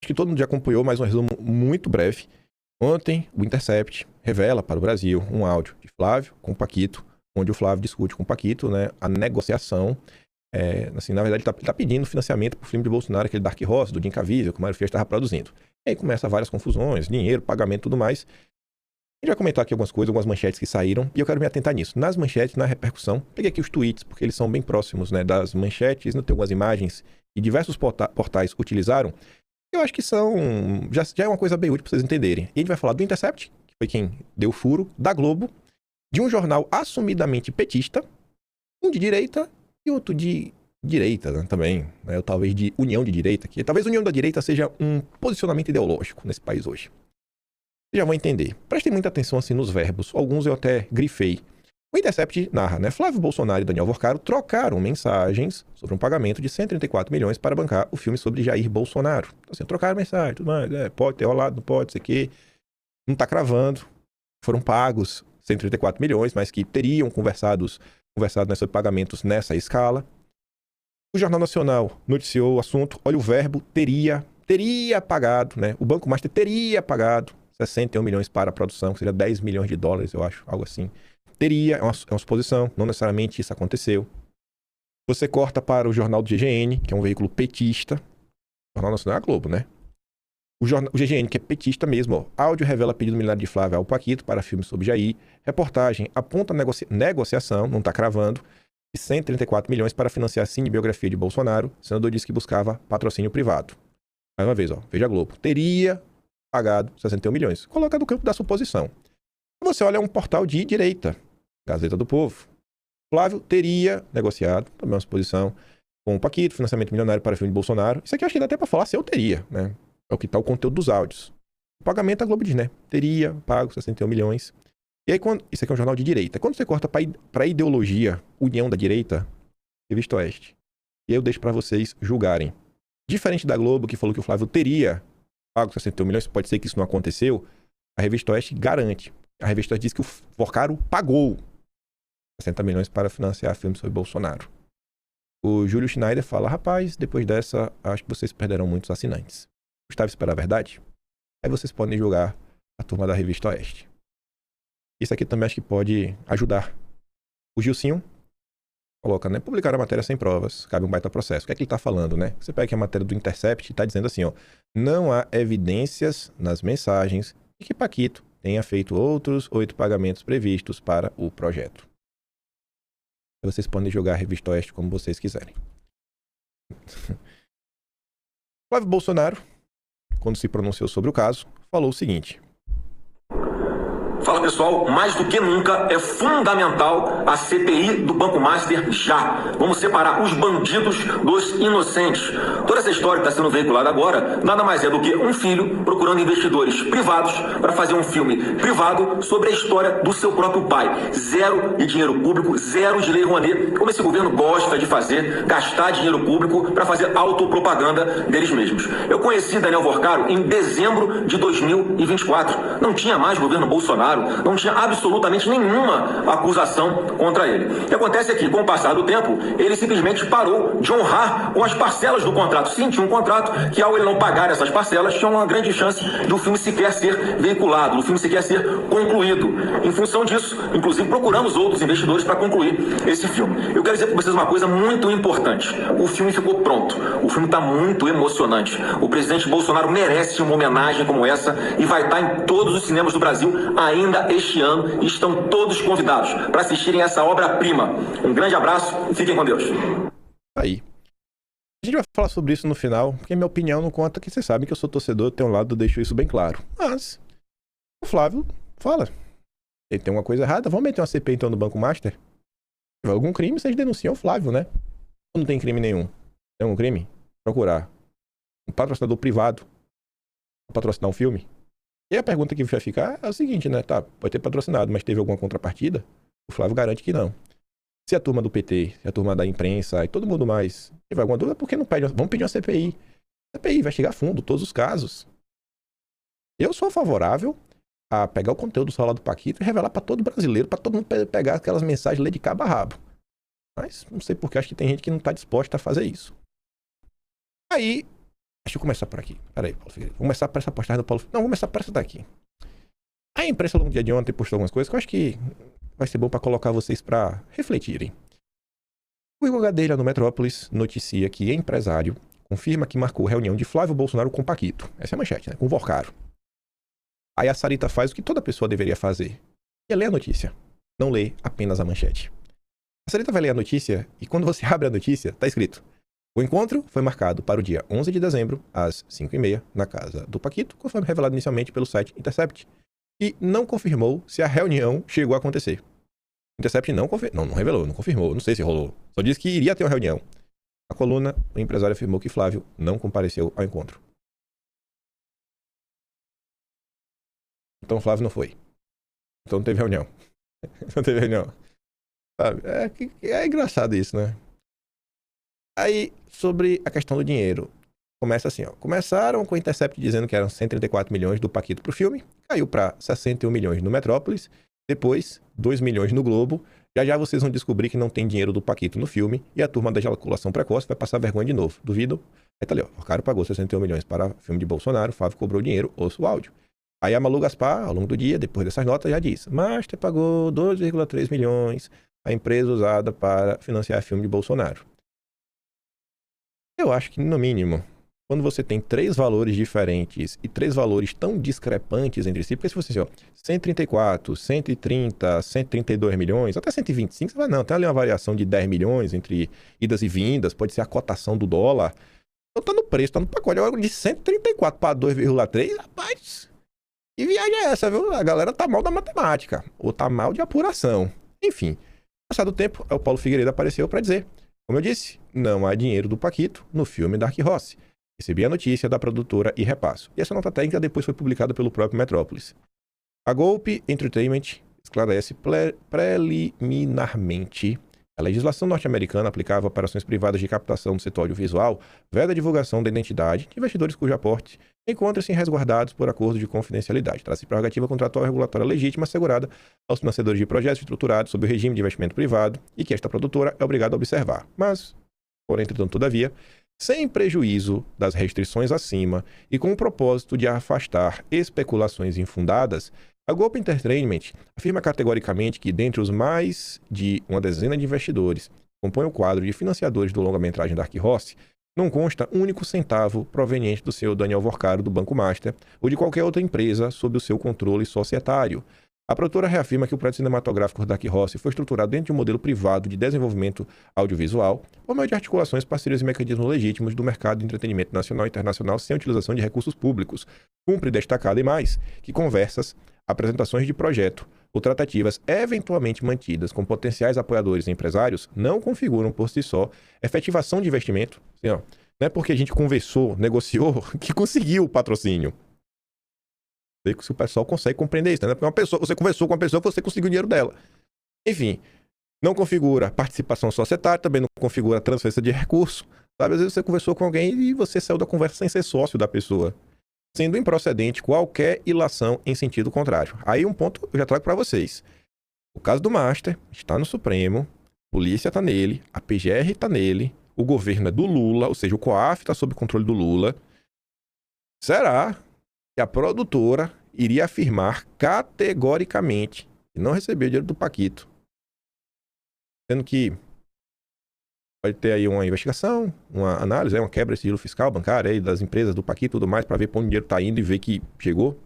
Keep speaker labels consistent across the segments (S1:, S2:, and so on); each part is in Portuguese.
S1: que todo mundo já acompanhou, mas um resumo muito breve. Ontem, o Intercept revela para o Brasil um áudio de Flávio com Paquito, onde o Flávio discute com o Paquito, né, a negociação. Assim, na verdade, ele tá pedindo financiamento para o filme de Bolsonaro, aquele Dark Horse, do Jim Caviezel, que o Mário Frias estava produzindo. E aí começa várias confusões, dinheiro, pagamento e tudo mais. A gente vai comentar aqui algumas coisas, algumas manchetes que saíram, e eu quero me atentar nisso. Nas manchetes, na repercussão, peguei aqui os tweets, porque eles são bem próximos, né, das manchetes, tem algumas imagens, e diversos portais utilizaram. Eu acho que já é uma coisa bem útil para vocês entenderem. E a gente vai falar do Intercept, que foi quem deu furo, da Globo, de um jornal assumidamente petista, um de direita e outro de direita, né, também, né, ou talvez de união de direita, que talvez a união da direita seja um posicionamento ideológico nesse país hoje. Vocês já vão entender. Prestem muita atenção assim nos verbos, alguns eu até grifei. O Intercept narra, né? Flávio Bolsonaro e Daniel Worcaro trocaram mensagens sobre um pagamento de 134 milhões para bancar o filme sobre Jair Bolsonaro. Então, assim, trocaram mensagem, tudo mais, pode ter rolado, não pode, sei que. Não tá cravando. Foram pagos 134 milhões, mas que teriam conversado sobre pagamentos nessa escala. O Jornal Nacional noticiou o assunto. Olha o verbo, teria pagado, né? O Banco Master teria pagado 61 milhões para a produção, que seria 10 milhões de dólares, eu acho, algo assim. É uma suposição, não necessariamente isso aconteceu. Você corta para o jornal do GGN, que é um veículo petista. O Jornal Nacional é a Globo, né? O GGN, que é petista mesmo, ó. Áudio revela pedido milionário de Flávio ao Paquito para filme sobre Jair. Reportagem aponta negociação, não está cravando, de 134 milhões para financiar cinebiografia de Bolsonaro. O senador disse que buscava patrocínio privado. Mais uma vez, ó, veja a Globo. Teria pagado 61 milhões. Coloca no campo da suposição. Você olha um portal de direita, Gazeta do Povo. Flávio teria negociado, também uma suposição, com o Paquito, financiamento milionário para o filme de Bolsonaro. Isso aqui eu acho que dá até para falar se eu teria, né? É o que está o conteúdo dos áudios. O pagamento a Globo diz, né? Teria pago 61 milhões. E aí, isso aqui é um jornal de direita. Quando você corta para a ideologia, união da direita, Revista Oeste. E aí eu deixo para vocês julgarem. Diferente da Globo, que falou que o Flávio teria pago 61 milhões, pode ser que isso não aconteceu, a Revista Oeste garante. A Revista Oeste diz que o Worcaro pagou 60 milhões para financiar filmes sobre Bolsonaro. O Júlio Schneider fala, rapaz, depois dessa, acho que vocês perderão muitos assinantes. Gustavo espera a verdade? Aí vocês podem julgar a turma da Revista Oeste. Isso aqui também acho que pode ajudar. O Gilcinho coloca, né? Publicar a matéria sem provas, cabe um baita processo. O que é que ele está falando, né? Você pega aqui a matéria do Intercept e está dizendo assim, ó. Não há evidências nas mensagens de que Paquito tenha feito outros 8 pagamentos previstos para o projeto. Vocês podem jogar a Revista Oeste como vocês quiserem. Flávio Bolsonaro, quando se pronunciou sobre o caso, falou o seguinte.
S2: Fala pessoal, mais do que nunca é fundamental a CPI do Banco Master já. Vamos separar os bandidos dos inocentes. Toda essa história que está sendo veiculada agora nada mais é do que um filho procurando investidores privados para fazer um filme privado sobre a história do seu próprio pai. Zero de dinheiro público, zero de lei Rouanet, como esse governo gosta de fazer, gastar dinheiro público para fazer autopropaganda deles mesmos. Eu conheci Daniel Worcaro em dezembro de 2024. Não tinha mais governo Bolsonaro. Não tinha absolutamente nenhuma acusação contra ele. O que acontece é que, com o passar do tempo, ele simplesmente parou de honrar com as parcelas do contrato. Sim, tinha um contrato que, ao ele não pagar essas parcelas, tinha uma grande chance do filme sequer ser veiculado, do filme sequer ser concluído. Em função disso, inclusive, procuramos outros investidores para concluir esse filme. Eu quero dizer para vocês uma coisa muito importante. O filme ficou pronto. O filme está muito emocionante. O presidente Bolsonaro merece uma homenagem como essa e vai estar em todos os cinemas do Brasil ainda este ano, e estão todos convidados para assistirem essa obra-prima. Um grande abraço e fiquem com Deus.
S1: Aí. A gente vai falar sobre isso no final, porque minha opinião não conta, que vocês sabem que eu sou torcedor, tem um lado, eu deixo isso bem claro. Mas, o Flávio fala. Ele tem uma coisa errada, vamos meter uma CPI então no Banco Master? Se tiver algum crime, vocês denunciam o Flávio, né? Não tem crime nenhum. Tem algum crime? Procurar um patrocinador privado para patrocinar um filme. E a pergunta que vai ficar é o seguinte, né? Tá, pode ter patrocinado, mas teve alguma contrapartida? O Flávio garante que não. Se a turma do PT, se a turma da imprensa e todo mundo mais tiver alguma dúvida, por que não pede? Vamos pedir uma CPI. A CPI vai chegar a fundo, todos os casos. Eu sou favorável a pegar o conteúdo do celular do Paquito e revelar para todo brasileiro, para todo mundo pegar aquelas mensagens, ler de cabo a rabo. Mas não sei porque, acho que tem gente que não está disposta a fazer isso. Aí, Deixa eu começar por aqui. Peraí, Paulo Figueiredo. Vou começar por essa postagem do Paulo Figueiredo. Não, vou começar por essa daqui. A imprensa, ao longo do dia de ontem, postou algumas coisas que eu acho que vai ser bom para colocar vocês para refletirem. O Igor Gadelha, no Metrópolis, noticia que empresário confirma que marcou reunião de Flávio Bolsonaro com Paquito. Essa é a manchete, né? Com o Vorcaro. Aí a Sarita faz o que toda pessoa deveria fazer. Que é ler a notícia. Não lê apenas a manchete. A Sarita vai ler a notícia e quando você abre a notícia, tá escrito: o encontro foi marcado para o dia 11 de dezembro, às 5h30, na casa do Paquito, conforme revelado inicialmente pelo site Intercept, e não confirmou se a reunião chegou a acontecer. Intercept não revelou, não confirmou, não sei se rolou. Só disse que iria ter uma reunião. A coluna, o empresário afirmou que Flávio não compareceu ao encontro. Então Flávio não foi. Então não teve reunião. Não teve reunião. Sabe? É engraçado isso, né? Aí, sobre a questão do dinheiro. Começa assim, ó. Começaram com o Intercept dizendo que eram 134 milhões do Paquito pro filme. Caiu para 61 milhões no Metrópolis. Depois, 2 milhões no Globo. Já vocês vão descobrir que não tem dinheiro do Paquito no filme. E a turma da ejaculação precoce vai passar vergonha de novo. Duvido? Aí tá ali, ó. O cara pagou 61 milhões para o filme de Bolsonaro. O Flávio cobrou dinheiro. Ouça o áudio. Aí a Malu Gaspar, ao longo do dia, depois dessas notas, já diz: Master pagou 2,3 milhões a empresa usada para financiar filme de Bolsonaro. Eu acho que, no mínimo, quando você tem 3 valores diferentes e 3 valores tão discrepantes entre si, porque se você dizer, ó, 134, 130, 132 milhões, até 125, você vai, não, tem ali uma variação de 10 milhões entre idas e vindas, pode ser a cotação do dólar. Então tá no preço, tá no pacote. Agora de 134 para 2,3, rapaz, que viagem é essa, viu? A galera tá mal da matemática, ou tá mal de apuração. Enfim, passado o tempo, o Paulo Figueiredo apareceu para dizer: como eu disse, não há dinheiro do Paquito no filme Dark Horse. Recebi a notícia da produtora e repasso. E essa nota técnica depois foi publicada pelo próprio Metrópolis. A Golpe Entertainment esclarece preliminarmente: a legislação norte-americana aplicava a operações privadas de captação do setor audiovisual, veda a divulgação da identidade de investidores cujo aporte encontra-se resguardados por acordo de confidencialidade. Trata-se de prerrogativa contratual e regulatória legítima assegurada aos financiadores de projetos estruturados sob o regime de investimento privado e que esta produtora é obrigada a observar. Mas, porém, entretanto, todavia, sem prejuízo das restrições acima e com o propósito de afastar especulações infundadas, a Golpe Entertainment afirma categoricamente que, dentre os mais de uma dezena de investidores que compõem o quadro de financiadores do longa-metragem Dark Horse, não consta um único centavo proveniente do senhor Daniel Vorcaro, do Banco Master, ou de qualquer outra empresa sob o seu controle societário. A produtora reafirma que o projeto cinematográfico Dark Horse foi estruturado dentro de um modelo privado de desenvolvimento audiovisual, por meio de articulações, parcerias e mecanismos legítimos do mercado de entretenimento nacional e internacional sem utilização de recursos públicos. Cumpre destacar, ademais, que conversas, apresentações de projeto ou tratativas eventualmente mantidas com potenciais apoiadores e empresários não configuram por si só efetivação de investimento. Assim, ó, não é porque a gente conversou, negociou, que conseguiu o patrocínio. Se o pessoal consegue compreender isso, né? Porque uma pessoa, você conversou com uma pessoa, você conseguiu o dinheiro dela. Enfim, não configura participação societária, também não configura transferência de recurso. Sabe? Às vezes você conversou com alguém e você saiu da conversa sem ser sócio da pessoa, sendo improcedente qualquer ilação em sentido contrário. Aí um ponto eu já trago para vocês. O caso do Master está no Supremo, a polícia está nele, a PGR está nele, o governo é do Lula, ou seja, o COAF está sob controle do Lula. Será que a produtora iria afirmar categoricamente que não recebeu o dinheiro do Paquito? Sendo que pode ter aí uma investigação, uma análise, uma quebra de sigilo fiscal, bancário aí das empresas do Paquito e tudo mais, para ver para onde o dinheiro está indo e ver que chegou.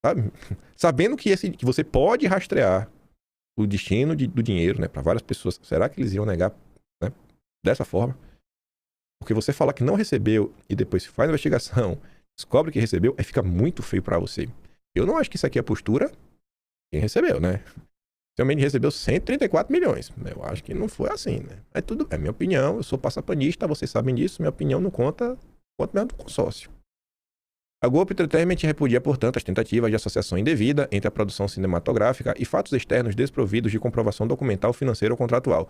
S1: Sabe? Sabendo que você pode rastrear o destino do dinheiro, né, para várias pessoas. Será que eles iam negar, né, dessa forma? Porque você fala que não recebeu e depois faz a investigação, descobre que recebeu, aí fica muito feio para você. Eu não acho que isso aqui é a postura de quem recebeu, né? Realmente recebeu 134 milhões. Eu acho que não foi assim, né? Mas tudo bem, é minha opinião, eu sou passapanista, vocês sabem disso, minha opinião não conta mesmo do consórcio. A Golpe Entertainment repudia, portanto, as tentativas de associação indevida entre a produção cinematográfica e fatos externos desprovidos de comprovação documental, financeira ou contratual.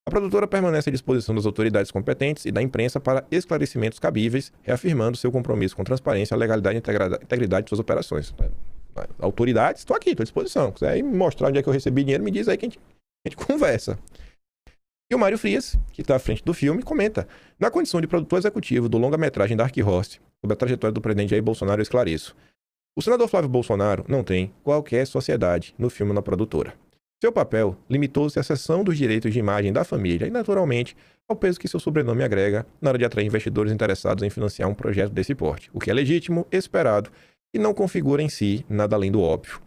S1: A produtora permanece à disposição das autoridades competentes e da imprensa para esclarecimentos cabíveis, reafirmando seu compromisso com transparência, legalidade e integridade de suas operações. Autoridades, estou aqui, estou à disposição. Se quiser mostrar onde é que eu recebi dinheiro, me diz aí que a gente conversa. E o Mário Frias, que está à frente do filme, comenta: na condição de produtor executivo do longa-metragem Dark Horse, sobre a trajetória do presidente Jair Bolsonaro, eu esclareço. O senador Flávio Bolsonaro não tem qualquer sociedade no filme ou na produtora. Seu papel limitou-se à cessão dos direitos de imagem da família e, naturalmente, ao peso que seu sobrenome agrega na hora de atrair investidores interessados em financiar um projeto desse porte, o que é legítimo, esperado e não configura em si nada além do óbvio.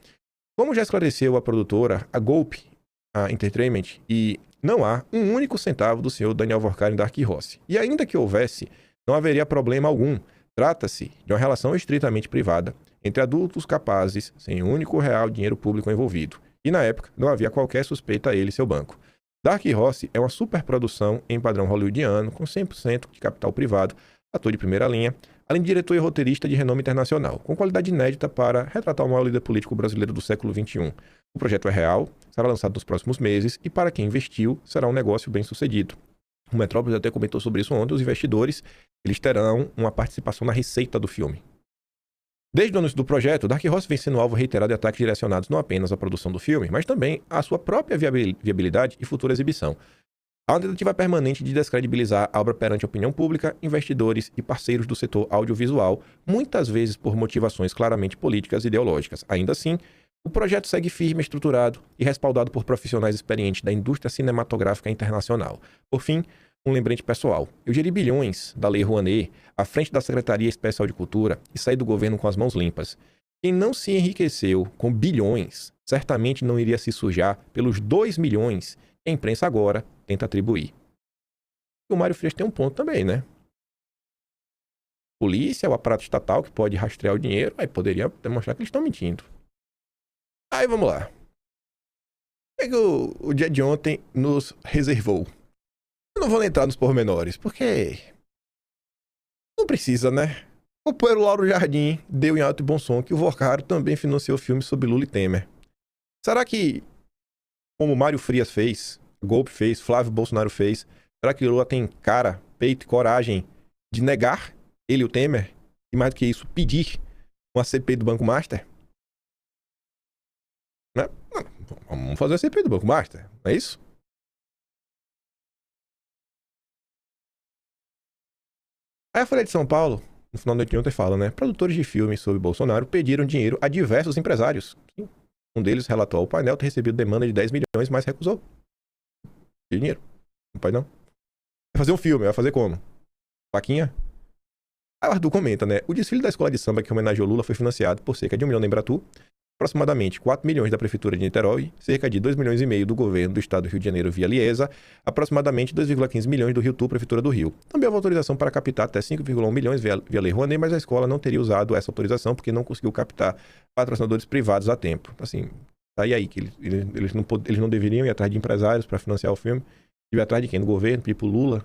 S1: Como já esclareceu a produtora, a Golpe Entertainment, e não há um único centavo do senhor Daniel Vorkar em Dark Horse. E ainda que houvesse, não haveria problema algum. Trata-se de uma relação estritamente privada entre adultos capazes, sem um único real dinheiro público envolvido. E na época, não havia qualquer suspeita a ele e seu banco. Dark Horse é uma superprodução em padrão hollywoodiano, com 100% de capital privado, ator de primeira linha, além de diretor e roteirista de renome internacional, com qualidade inédita para retratar o maior líder político brasileiro do século XXI. O projeto é real, será lançado nos próximos meses e, para quem investiu, será um negócio bem sucedido. O Metrópolis até comentou sobre isso ontem. Os investidores eles terão uma participação na receita do filme. Desde o anúncio do projeto, Dark Horse vem sendo alvo reiterado de ataques direcionados não apenas à produção do filme, mas também à sua própria viabilidade e futura exibição. Há uma tentativa permanente de descredibilizar a obra perante a opinião pública, investidores e parceiros do setor audiovisual, muitas vezes por motivações claramente políticas e ideológicas. Ainda assim, o projeto segue firme, estruturado e respaldado por profissionais experientes da indústria cinematográfica internacional. Por fim, um lembrete pessoal. Eu geri bilhões da Lei Rouanet à frente da Secretaria Especial de Cultura e saí do governo com as mãos limpas. Quem não se enriqueceu com bilhões, certamente não iria se sujar pelos 2 milhões que a imprensa agora tenta atribuir. O Mário Frias tem um ponto também, né? Polícia, o aparato estatal que pode rastrear o dinheiro, aí poderia demonstrar que eles estão mentindo. Aí vamos lá. O que o dia de ontem nos reservou? Eu não vou entrar nos pormenores, porque não precisa, né? O companheiro Lauro Jardim deu em alto e bom som que o Vorkar também financiou filmes sobre Lula e Temer. Será que, como Mário Frias fez, Golpe fez, Flávio Bolsonaro fez, será que Lula tem cara, peito e coragem de negar ele e o Temer? E mais do que isso, pedir uma CPI do Banco Master? Né? Vamos fazer a CPI do Banco Master, não é isso? Aí a Folha de São Paulo, no final da noite de ontem, fala, né? Produtores de filmes sobre Bolsonaro pediram dinheiro a diversos empresários. Um deles relatou ao painel ter recebido demanda de 10 milhões, mas recusou. Dinheiro. Não pode não. Vai fazer um filme, vai fazer como? Vaquinha? Aí o Arthur comenta, né? O desfile da escola de samba que homenageou Lula foi financiado por cerca de 1 milhão da Embratu, aproximadamente 4 milhões da Prefeitura de Niterói, cerca de 2 milhões e meio do governo do estado do Rio de Janeiro via Liesa, aproximadamente 2,15 milhões do Rio Tu, Prefeitura do Rio. Também houve autorização para captar até 5,1 milhões via Lei Rouanet, mas a escola não teria usado essa autorização porque não conseguiu captar patrocinadores privados a tempo. Assim, tá aí que eles não deveriam ir atrás de empresários para financiar o filme. Ir atrás de quem? Do governo, pedir pro Lula